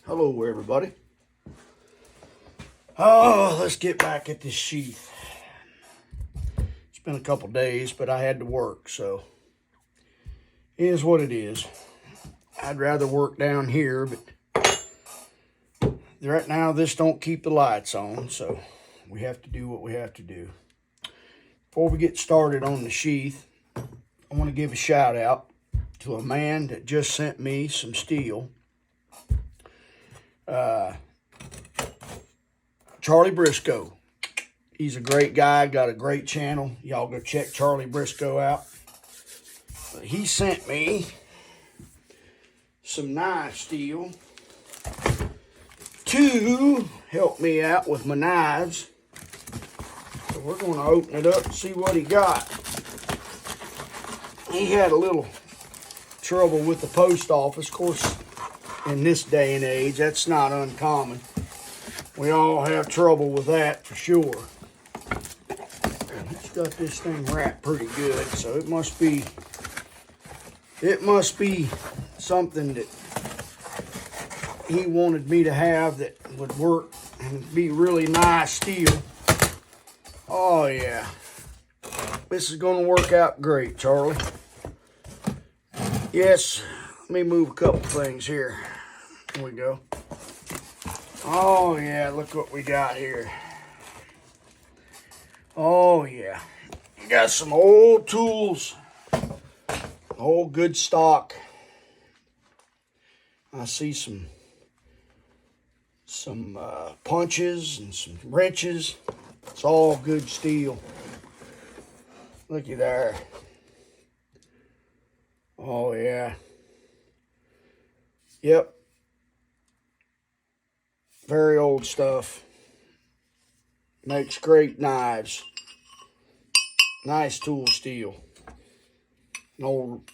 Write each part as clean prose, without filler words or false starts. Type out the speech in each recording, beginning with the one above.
Hello everybody. Oh, let's get back at this sheath. It's been a couple days, but I had to work, so it is what it is. I'd rather work down here, but right now this don't keep the lights on, so we have to do what we have to do. Before we get started on the sheath, I want to give a shout out to a man that just sent me some steel. Charlie Briscoe. He's a great guy, got a great channel. Y'all go check Charlie Briscoe out. But he sent me some knife steel to help me out with my knives. So we're going to open it up and see what he got. He had a little trouble with the post office. Of course, in this day and age, that's not uncommon. We all have trouble with that for sure. He's got this thing wrapped pretty good, so it must be something that he wanted me to have that would work and be really nice steel. Oh yeah, this is going to work out great, Charlie. Yes, let me move a couple things here. Here we go. Oh yeah, look what we got here. Oh yeah, we got some old tools, old good stock. I see some punches and some wrenches. It's all good steel. Looky there. Oh yeah. Yep. Very old stuff. Makes great knives. Nice tool steel. An old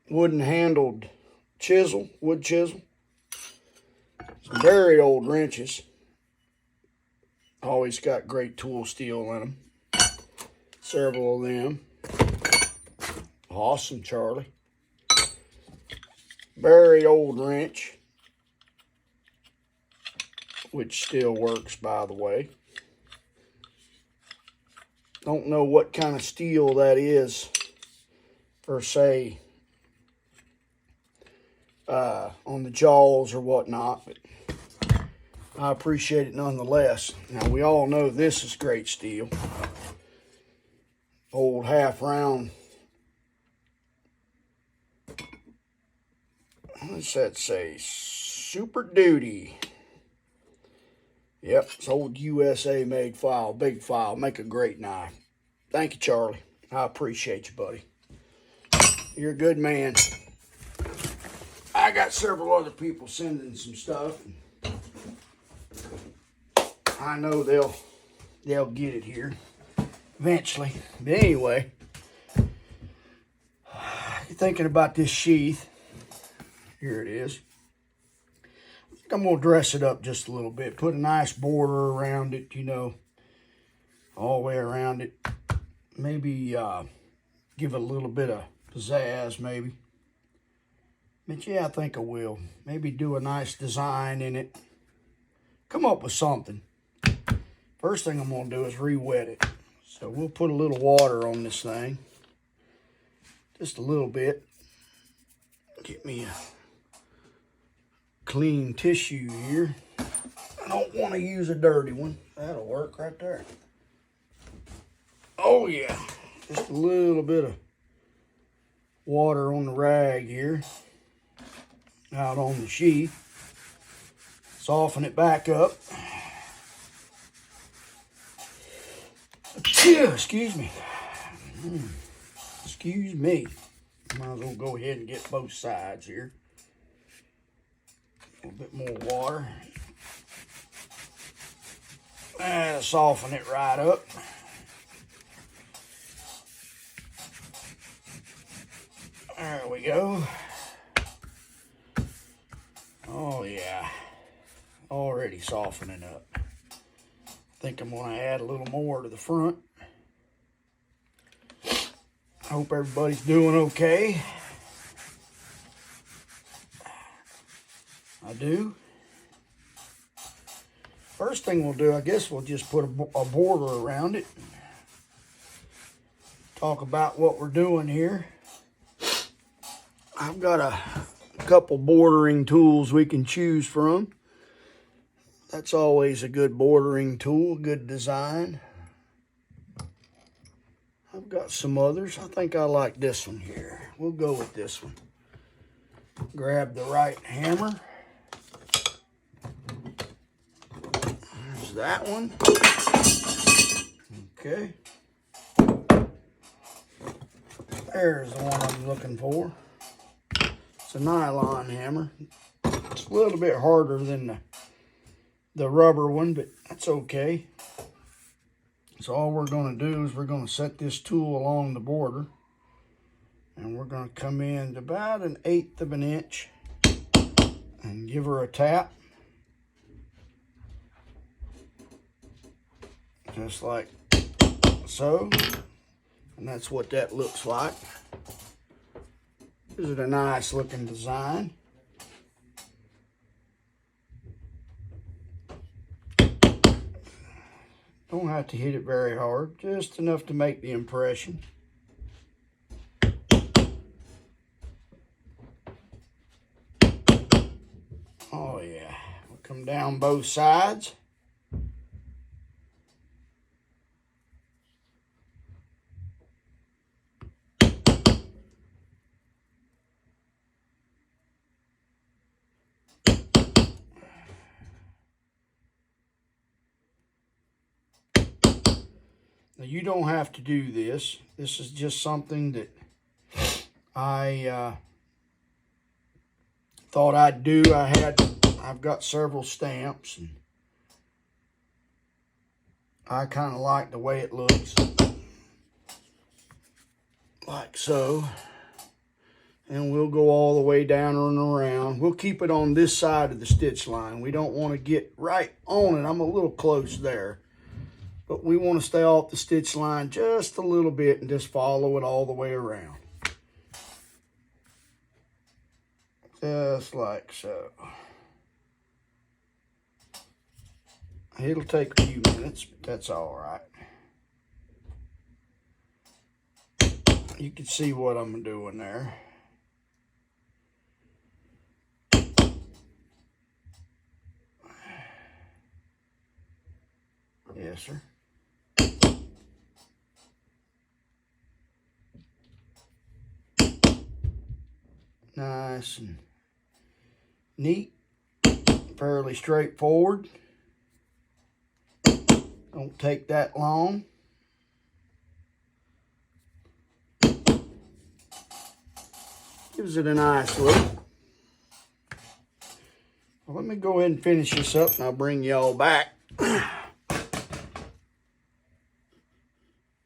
wooden handled chisel, wood chisel. Some very old wrenches. Always got great tool steel in them. Several of them. Awesome, Charlie. Very old wrench, which still works, by the way. Don't know what kind of steel that is, per se, on the jaws or whatnot, but I appreciate it nonetheless. Now, we all know this is great steel. Old half-round. What's that say? Super Duty. Yep, it's old USA made file, big file. Make a great knife. Thank you, Charlie. I appreciate you, buddy. You're a good man. I got several other people sending some stuff. I know they'll get it here eventually. But anyway, you're thinking about this sheath. Here it is. I think I'm going to dress it up just a little bit. Put a nice border around it, you know, all the way around it. Maybe give it a little bit of pizzazz, maybe. But yeah, I think I will. Maybe do a nice design in it. Come up with something. First thing I'm going to do is re-wet it. So we'll put a little water on this thing. Just a little bit. Get me a clean tissue here. I don't want to use a dirty one. That'll work right there. Oh yeah, just a little bit of water on the rag here, out on the sheath. Soften it back up. Excuse me. Excuse me. Might as well go ahead and get both sides here. A little bit more water. And soften it right up. There we go. Oh yeah. Already softening up. I think I'm going to add a little more to the front. I hope everybody's doing okay. I do. First thing we'll do, I guess we'll just put a border around it. Talk about what we're doing here. I've got a couple bordering tools we can choose from. That's always a good bordering tool, good design. I've got some others. I think I like this one here. We'll go with this one. Grab the right hammer. There's that one. Okay. There's the one I'm looking for. It's a nylon hammer. It's a little bit harder than the rubber one, but that's okay. So all we're going to do is we're going to set this tool along the border, and we're going to come in to about 1/8 of an inch and give her a tap. Just like so. And that's what that looks like. This is a nice looking design. Don't have to hit it very hard, just enough to make the impression. Oh yeah, we'll come down both sides. Now, you don't have to do this. This is just something that I thought I'd do. I've got several stamps, and I kind of like the way it looks. Like so. And we'll go all the way down and around. We'll keep it on this side of the stitch line. We don't want to get right on it. I'm a little close there. But we want to stay off the stitch line just a little bit and just follow it all the way around. Just like so. It'll take a few minutes, but that's all right. You can see what I'm doing there. Yes, sir. Nice and neat, fairly straightforward. Don't take that long. Gives it a nice look. Well, let me go ahead and finish this up, and I'll bring y'all back.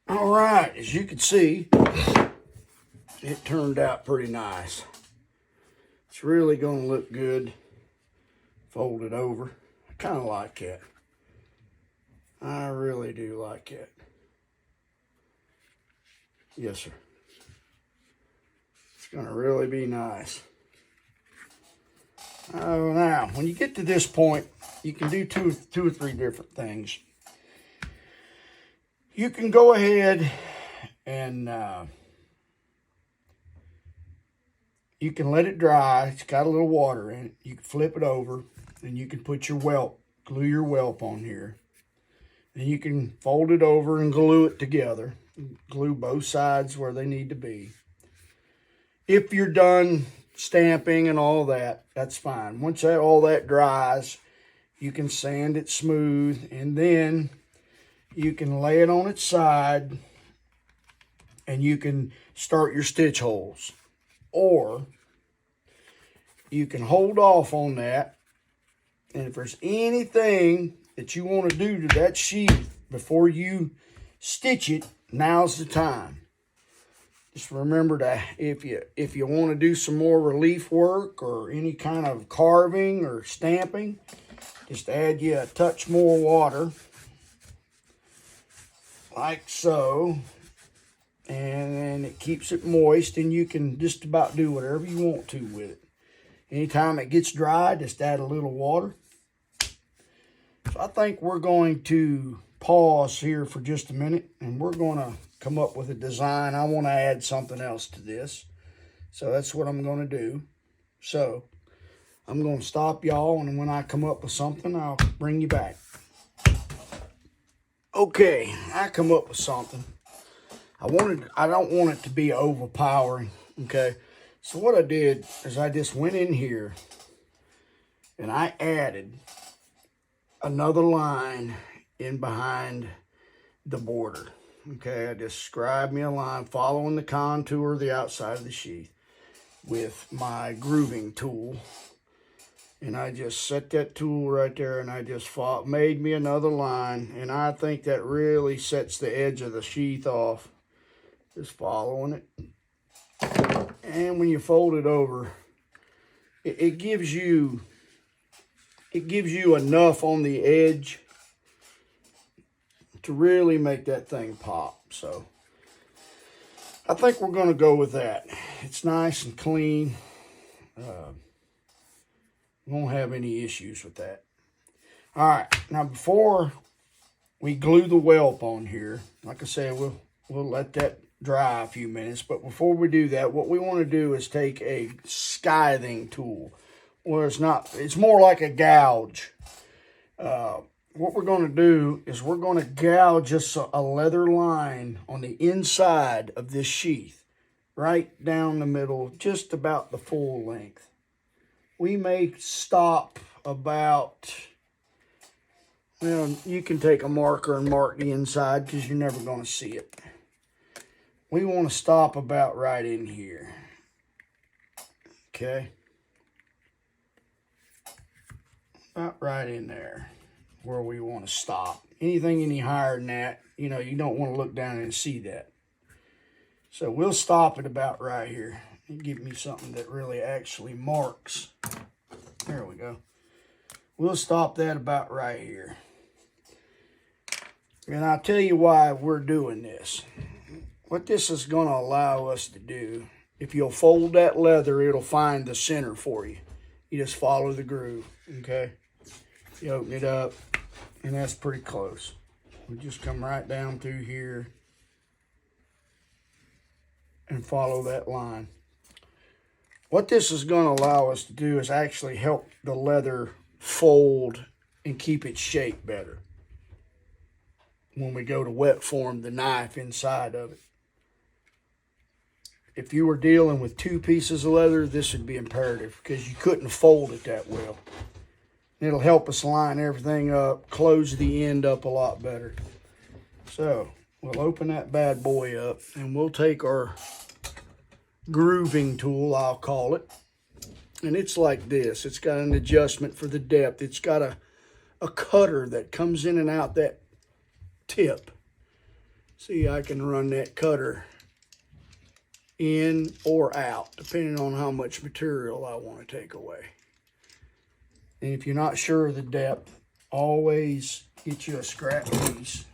All right, as you can see, it turned out pretty nice. It's really going to look good folded over. I kind of like it. I really do like it. Yes, sir. It's going to really be nice. Oh, now, when you get to this point, you can do two or three different things. You can go ahead and you can let it dry. It's got a little water in it. You can flip it over, and you can put your welt, glue your welt on here. And you can fold it over and glue it together. Glue both sides where they need to be. If you're done stamping and all that, that's fine. Once all that dries, you can sand it smooth, and then you can lay it on its side, and you can start your stitch holes. Or you can hold off on that, and if there's anything that you want to do to that sheath before you stitch it, now's the time. Just remember to, if you want to do some more relief work or any kind of carving or stamping, just add you a touch more water, like so, and then it keeps it moist, and you can just about do whatever you want to with it. Anytime it gets dry, just add a little water. So I think we're going to pause here for just a minute, and we're going to come up with a design. I want to add something else to this. So that's what I'm going to do. So I'm going to stop y'all, and when I come up with something, I'll bring you back. Okay, I come up with something. I don't want it to be overpowering, okay? So what I did is I just went in here and I added another line in behind the border. Okay, I just scribed me a line following the contour of the outside of the sheath with my grooving tool. And I just set that tool right there, and I just made me another line. And I think that really sets the edge of the sheath off. Just following it. And when you fold it over, it gives you enough on the edge to really make that thing pop. So I think we're going to go with that. It's nice and clean. Won't have any issues with that. All right, now before we glue the whelp on here, like I said, we'll let that dry a few minutes. But before we do that, what we want to do is take a scything tool, where it's more like a gouge. What we're going to do is we're going to gouge just a leather line on the inside of this sheath, right down the middle, just about the full length. We may stop about, well, you can take a marker and mark the inside because you're never going to see it. We want to stop about right in here. Okay. About right in there where we want to stop. Anything any higher than that, you don't want to look down and see that. So we'll stop it about right here. And give me something that really actually marks. There we go. We'll stop that about right here. And I'll tell you why we're doing this. What this is going to allow us to do, if you'll fold that leather, it'll find the center for you. You just follow the groove, okay? You open it up, and that's pretty close. We just come right down through here and follow that line. What this is going to allow us to do is actually help the leather fold and keep its shape better when we go to wet form the knife inside of it. If you were dealing with two pieces of leather, this would be imperative because you couldn't fold it that well. It'll help us line everything up, close the end up a lot better. So we'll open that bad boy up, and we'll take our grooving tool, I'll call it. And it's like this. It's got an adjustment for the depth. It's got a cutter that comes in and out that tip. See, I can run that cutter in or out, depending on how much material I want to take away. And if you're not sure of the depth, always get you a scrap piece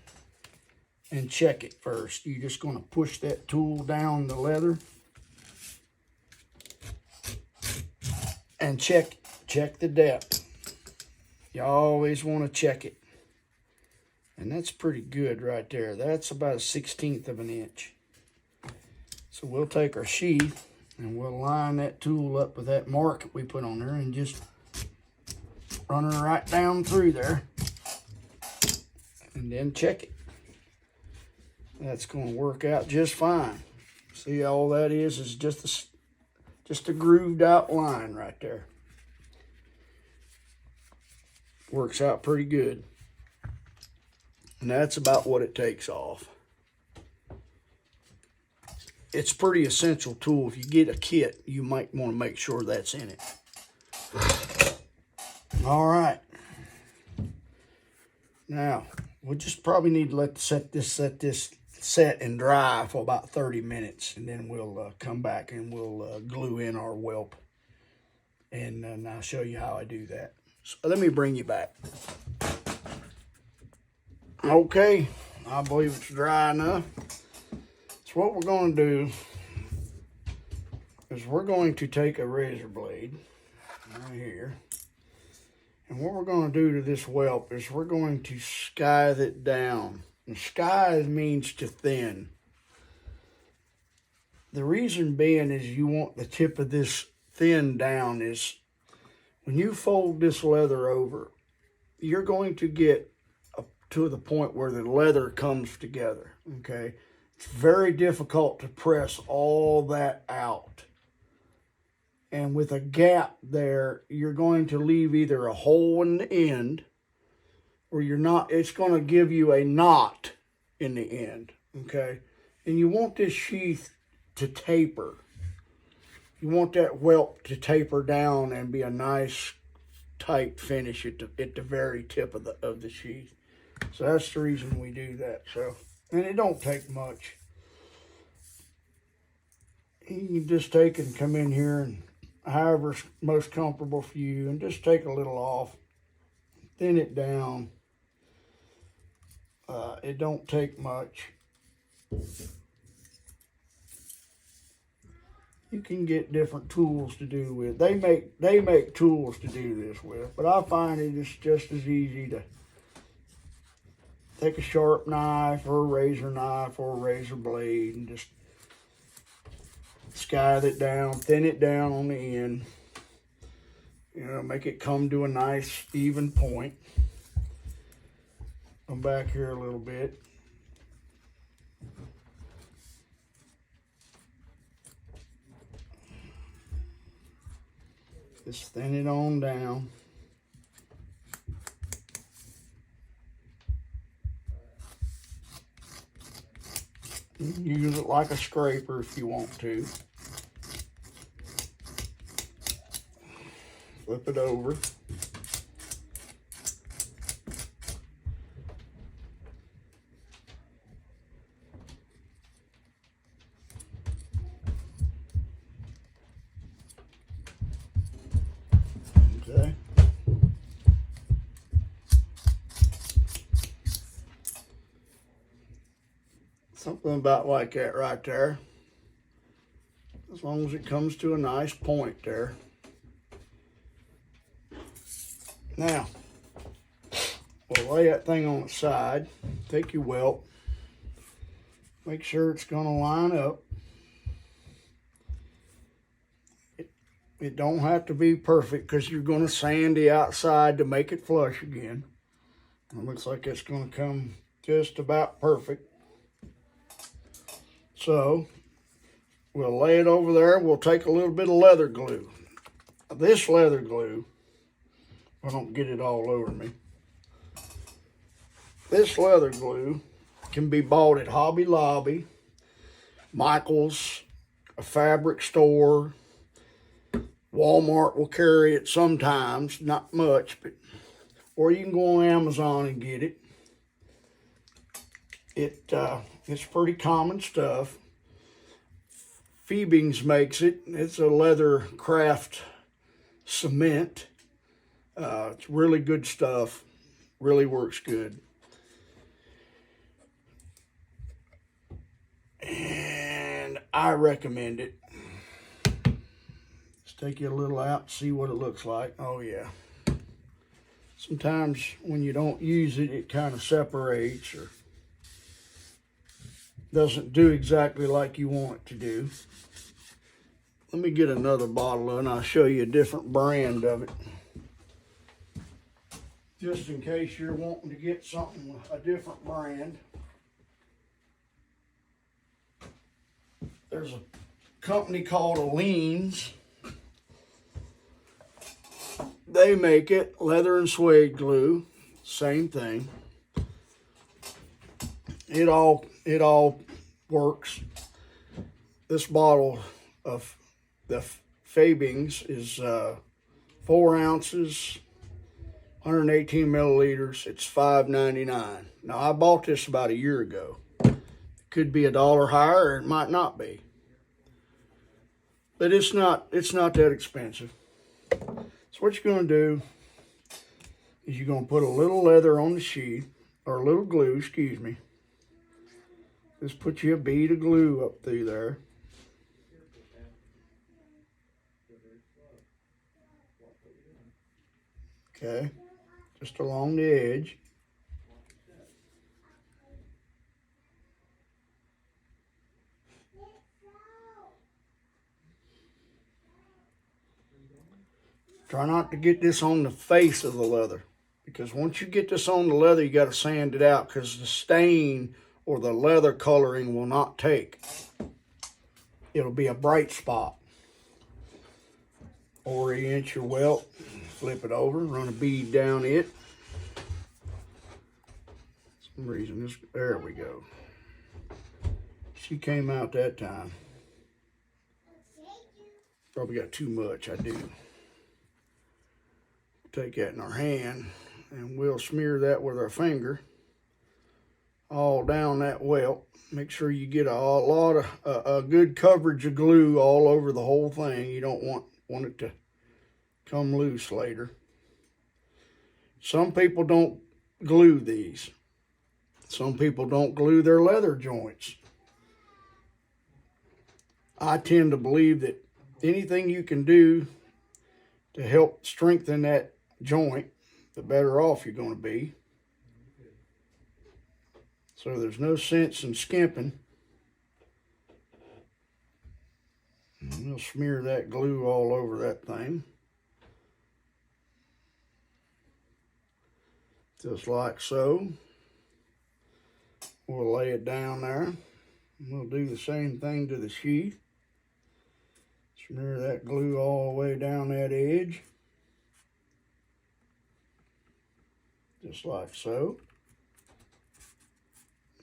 and check it first. You're just going to push that tool down the leather and check the depth. You always want to check it. And that's pretty good right there. That's about 1/16 of an inch. So we'll take our sheath and we'll line that tool up with that mark we put on there and just run her right down through there. And then check it. That's going to work out just fine. See, all that is just a grooved out line right there. Works out pretty good. And that's about what it takes off. It's a pretty essential tool. If you get a kit, you might want to make sure that's in it. All right. Now, we'll just probably need to set this set and dry for about 30 minutes, and then we'll come back and we'll glue in our whelp, and then I'll show you how I do that. So let me bring you back. Okay, I believe it's dry enough. So what we're going to do is we're going to take a razor blade, right here. And what we're going to do to this whelp is we're going to scythe it down. And scythe means to thin. The reason being is you want the tip of this thin down is when you fold this leather over, you're going to get to the point where the leather comes together, okay? It's very difficult to press all that out. And with a gap there, you're going to leave either a hole in the end or you're not, it's going to give you a knot in the end, okay? And you want this sheath to taper. You want that welt to taper down and be a nice tight finish at the very tip of the sheath. So that's the reason we do that. So, and it don't take much. You can just take and come in here and however's most comfortable for you and just take a little off, thin it down. It don't take much. You can get different tools to do with. They make tools to do this with, but I find it's just as easy to take a sharp knife or a razor knife or a razor blade and just scythe it down, thin it down on the end. You know, make it come to a nice even point. Come back here a little bit. Just thin it on down. You can use it like a scraper if you want to. Flip it over. Okay. Something about like that right there. As long as it comes to a nice point there. Now, we'll lay that thing on the side. Take your welt. Make sure it's going to line up. It don't have to be perfect because you're going to sand the outside to make it flush again. It looks like it's going to come just about perfect. So, we'll lay it over there. We'll take a little bit of leather glue. This leather glue, I don't get it all over me. This leather glue can be bought at Hobby Lobby, Michael's, a fabric store. Walmart will carry it sometimes, not much, but or you can go on Amazon and get it. It's pretty common stuff. Phoebing's makes it. It's a leather craft cement. It's really good stuff. Really works good. And I recommend it. Let's take it a little out and see what it looks like. Oh yeah. Sometimes when you don't use it, it kind of separates or doesn't do exactly like you want it to do. Let me get another bottle and I'll show you a different brand of it. Just in case you're wanting to get something, a different brand. There's a company called Aleene's. They make it, leather and suede glue, same thing. It all works. This bottle of the Fabings is 4 ounces, 118 milliliters. It's $5.99. Now I bought this about a year ago. It could be $1 higher, or it might not be. But it's not that expensive. So what you're going to do is you're going to put a little leather on the sheath, or a little glue, excuse me. Just put you a bead of glue up through there. Okay, just along the edge. Try not to get this on the face of the leather, because once you get this on the leather, you got to sand it out, because the stain or the leather coloring will not take. It'll be a bright spot. Orient your welt, flip it over, run a bead down it. For some reason, there we go. She came out that time. Probably got too much, I do. Take that in our hand and we'll smear that with our finger all down that welt. Make sure you get a good coverage of glue all over the whole thing. You don't want it to come loose later. Some people don't glue these. Some people don't glue their leather joints. I tend to believe that anything you can do to help strengthen that joint, the better off you're going to be. So there's no sense in skimping. And we'll smear that glue all over that thing. Just like so. We'll lay it down there. We'll do the same thing to the sheath. Smear that glue all the way down that edge. Just like so.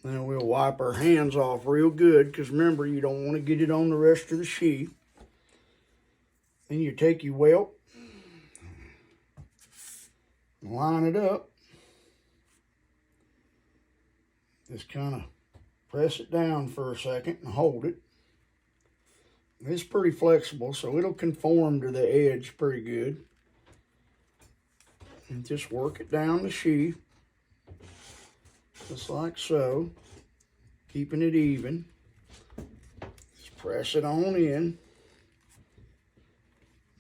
Then we'll wipe our hands off real good, because remember, you don't want to get it on the rest of the sheath. Then you take your welt, line it up. Just kind of press it down for a second and hold it. It's pretty flexible, so it'll conform to the edge pretty good. And just work it down the sheath, just like so, keeping it even. Just press it on in.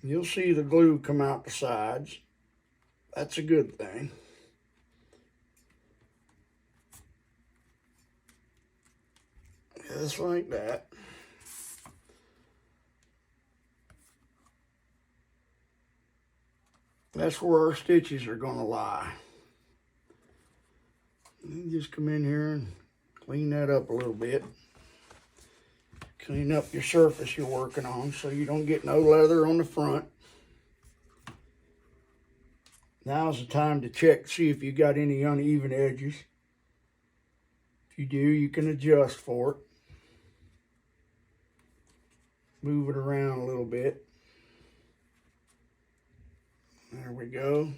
You'll see the glue come out the sides. That's a good thing. Just like that. That's where our stitches are going to lie. You just come in here and clean that up a little bit. Clean up your surface you're working on so you don't get no leather on the front. Now's the time to check, see if you got any uneven edges. If you do, you can adjust for it. Move it around a little bit. There we go.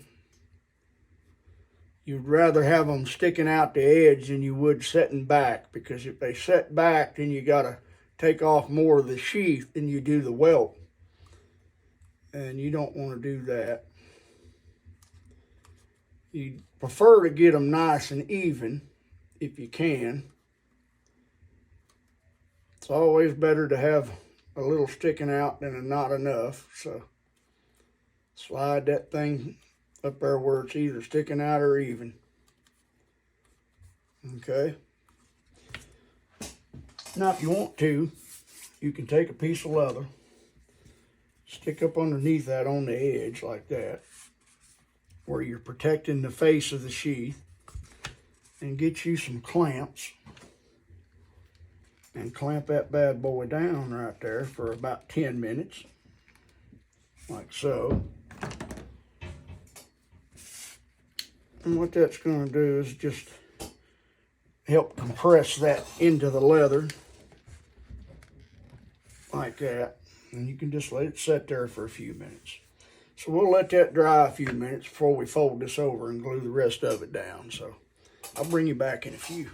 You'd rather have them sticking out the edge than you would setting back, because if they set back, then you got to take off more of the sheath than you do the welt. And you don't want to do that. You prefer to get them nice and even if you can. It's always better to have a little sticking out than not enough. So slide that thing up there where it's either sticking out or even. Okay. Now if you want to, you can take a piece of leather, stick up underneath that on the edge like that, where you're protecting the face of the sheath, and get you some clamps and clamp that bad boy down right there for about 10 minutes, like so. And what that's going to do is just help compress that into the leather, like that. And you can just let it sit there for a few minutes. So we'll let that dry a few minutes before we fold this over and glue the rest of it down. So I'll bring you back in a few.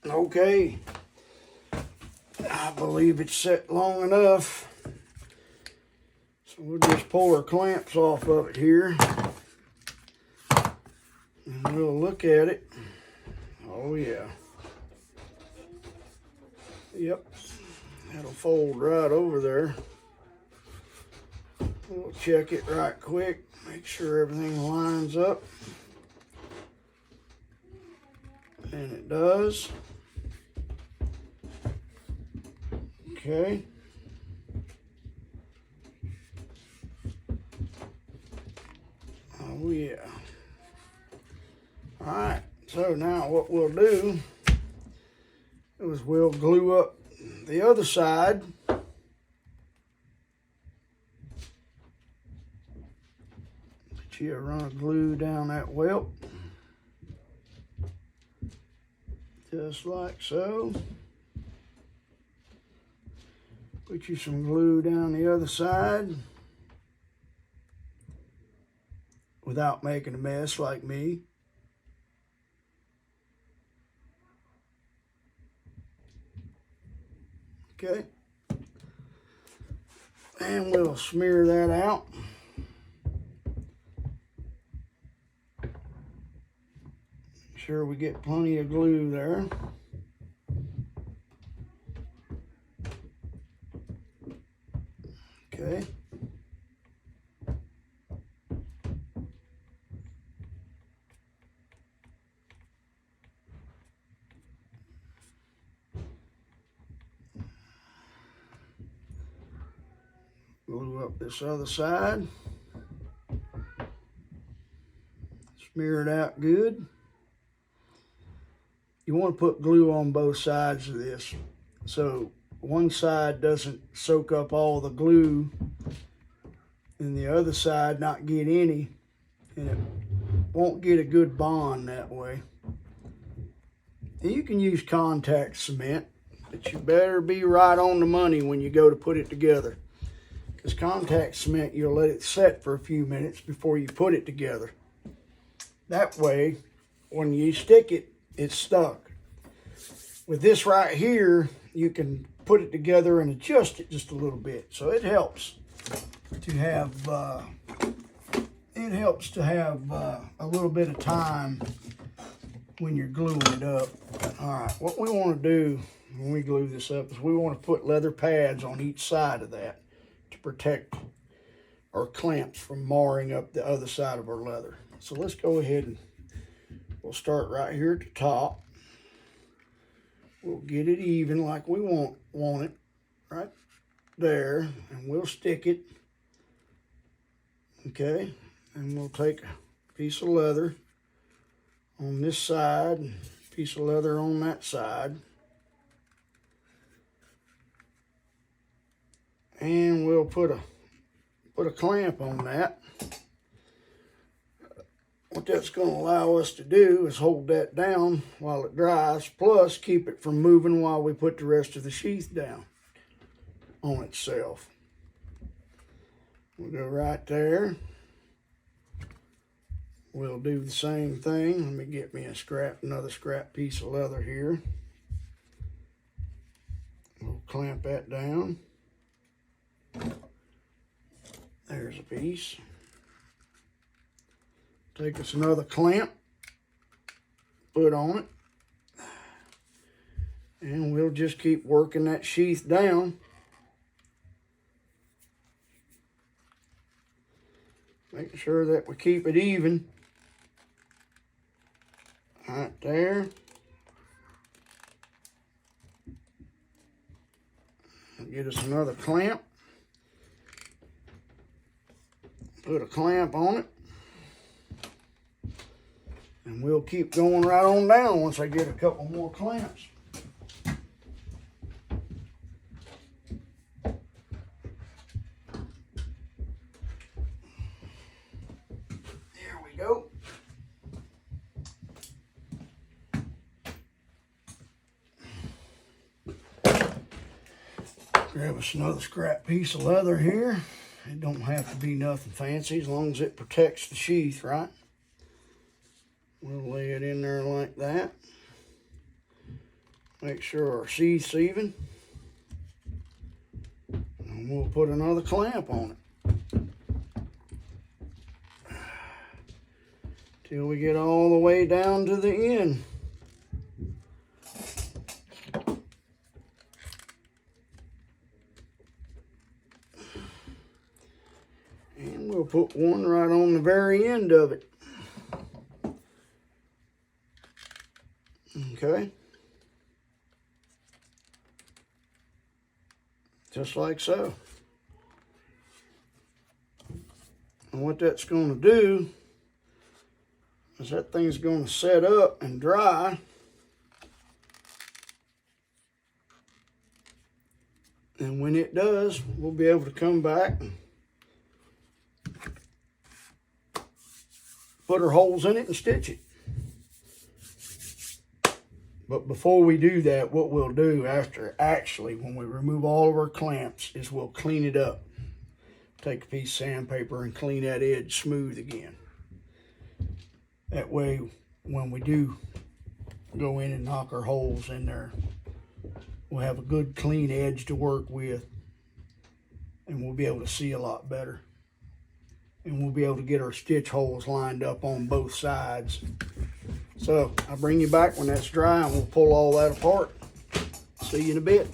Okay, I believe it's set long enough. So we'll just pull our clamps off of it here. And we'll look at it. Oh yeah. Yep, that'll fold right over there. We'll check it right quick, make sure everything lines up. And it does. Okay. Oh yeah. All right, so now what we'll do is we'll glue up the other side. You run a glue down that welt, just like so. Put you some glue down the other side without making a mess like me. Okay. And we'll smear that out. Sure we get plenty of glue there. Okay. Glue up this other side. Smear it out good. You want to put glue on both sides of this, so one side doesn't soak up all the glue and the other side not get any, and it won't get a good bond that way. And you can use contact cement, but you better be right on the money when you go to put it together, because contact cement, you'll let it set for a few minutes before you put it together. That way, when you stick it, it's stuck. With this right here, you can put it together and adjust it just a little bit. So it helps to have a little bit of time when you're gluing it up. All right, what we want to do when we glue this up is we want to put leather pads on each side of that to protect our clamps from marring up the other side of our leather. So let's go ahead and we'll start right here at the top. We'll get it even like we want it, right there, and we'll stick it. Okay, and we'll take a piece of leather on this side, and a piece of leather on that side, and we'll put a clamp on that. What that's going to allow us to do is hold that down while it dries, plus keep it from moving while we put the rest of the sheath down on itself. We'll go right there. We'll do the same thing. Let me get me another scrap piece of leather here. We'll clamp that down. There's a piece. Take us another clamp, put on it, and we'll just keep working that sheath down. Making sure that we keep it even. Right there. Get us another clamp. Put a clamp on it. And we'll keep going right on down once I get a couple more clamps. There we go. Grab us another scrap piece of leather here. It don't have to be nothing fancy as long as it protects the sheath, right? We'll lay it in there like that. Make sure our sheath's even. And we'll put another clamp on it. Till we get all the way down to the end. we'll put one right on the very end of it. Okay. Just like so. And what that's going to do is that thing's going to set up and dry. And when it does, we'll be able to come back and put our holes in it and stitch it. But before we do that, what we'll do when we remove all of our clamps, is we'll clean it up. Take a piece of sandpaper and clean that edge smooth again. That way, when we do go in and knock our holes in there, we'll have a good clean edge to work with, and we'll be able to see a lot better. And we'll be able to get our stitch holes lined up on both sides. So I'll bring you back when that's dry and we'll pull all that apart. See you in a bit.